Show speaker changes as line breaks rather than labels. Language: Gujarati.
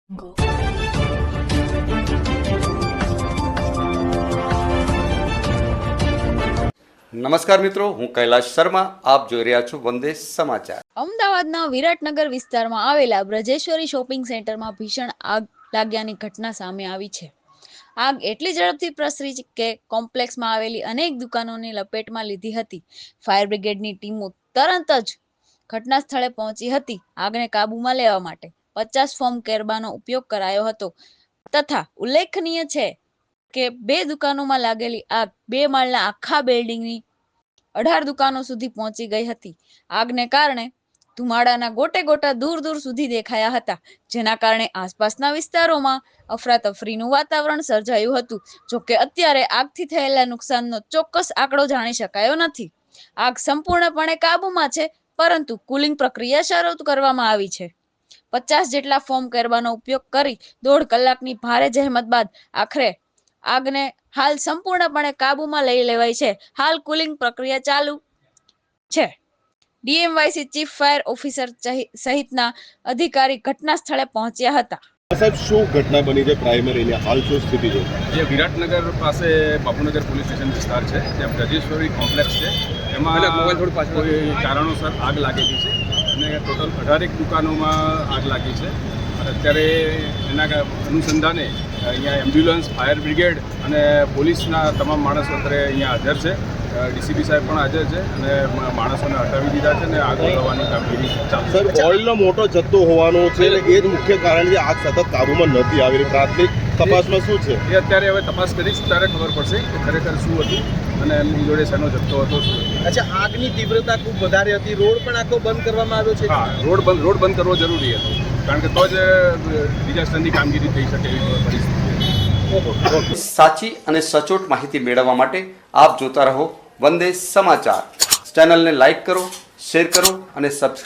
નમસ્કાર મિત્રો, હું કૈલાશ શર્મા. આપ જોઈ રહ્યા છો વંદે સમાચાર.
અમદાવાદના વિરાટનગર વિસ્તારમાં આવેલા બ્રજેશ્વરી શોપિંગ સેન્ટરમાં ભીષણ આગ લાગ્યાની ઘટના સામે આવી છે. આગ એટલી ઝડપથી પ્રસરી કે કોમ્પ્લેક્સમાં આવેલી અનેક દુકાનોને લપેટમાં લીધી હતી. ફાયર બ્રિગેડની ટીમો તરત જ ઘટના સ્થળે પહોંચી હતી. આગને કાબૂમાં લેવા માટે 50 ફોમ કેરબાનો ઉપયોગ કરાયો હતો તથા ઉલ્લેખનીય છે કે 2 દુકાનોમાં લાગેલી આગ 2 માળના આખા બિલ્ડિંગની 18 દુકાનો સુધી પહોંચી ગઈ હતી. આગને કારણે ધુમાડાના ગોટે ગોટા દૂર દૂર સુધી દેખાયા હતા, જેના કારણે આસપાસના વિસ્તારોમાં અફરાતફરીનું વાતાવરણ સર્જાયું હતું. જોકે અત્યારે આગથી થયેલા નુકસાનનો ચોક્કસ આંકડો જાણી શકાયો નથી. આગ સંપૂર્ણપણે કાબૂમાં છે, પરંતુ કુલિંગ પ્રક્રિયા શરૂ કરવામાં આવી છે. 50 જેટલા ફોમ કેરબાનો ઉપયોગ કરી 1.5 કલાકની ભારે જહેમત બાદ આખરે આગને હાલ સંપૂર્ણપણે કાબૂમાં લઈ લેવાઈ છે. હાલ કુલિંગ પ્રક્રિયા ચાલુ છે. ડીએમવાયસી ચીફ ફાયર ઓફિસર સહિતના અધિકારી ઘટના સ્થળે પહોંચ્યા હતા.
સાહેબ, શું ઘટના બની છે પ્રાઇમરીની? હાલ શું સ્થિતિ છે?
જે વિરાટનગર પાસે બાપુનગર પોલીસ સ્ટેશન વિસ્તાર છે, ત્યાં બ્રજેશ્વરી કોમ્પ્લેક્સ છે. એમાં કોઈ કારણોસર આગ લાગેલી છે અને ટોટલ 18 દુકાનોમાં આગ લાગી છે. અત્યારે એના અનુસંધાને અહીંયા એમ્બ્યુલન્સ, ફાયર બ્રિગેડ અને પોલીસના તમામ માણસો અત્યારે અહીંયા હાજર છે. ડીસીપી સાહેબ પણ હાજર છે અને માણસોને હટાવી દીધા છે અને આગ ઓલવવાની કામગીરી ચાલુ છે.
સર, ઓઇલનો મોટો જથ્થો હોવાનો છે અને એ જ મુખ્ય કારણ છે આગ સતત કાબૂમાં નથી આવી રહી. પ્રાથમિક તપાસમાં શું છે
એ અત્યારે હવે તપાસ કરીશ ત્યારે ખબર પડશે કે ખરેખર શું હતું અને એમની જોડે શેનો જથ્થો હતો, શું હતું.
અચ્છા, આગની તીવ્રતા ખૂબ વધારે હતી. રોડ પણ આખો બંધ કરવામાં આવ્યો છે.
હા, રોડ બંધ કરવો જરૂરી હતો, કારણ કે તો જ ડિઝાસ્ટરની કામગીરી થઈ શકે એવી પરિસ્થિતિ.
સાચી અને સચોટ માહિતી મેળવવા માટે આપ જોતા રહો વંદે સમાચાર. ચેનલને લાઈક કરો, શેર કરો અને સબસ્ક્રાઇબ કરો.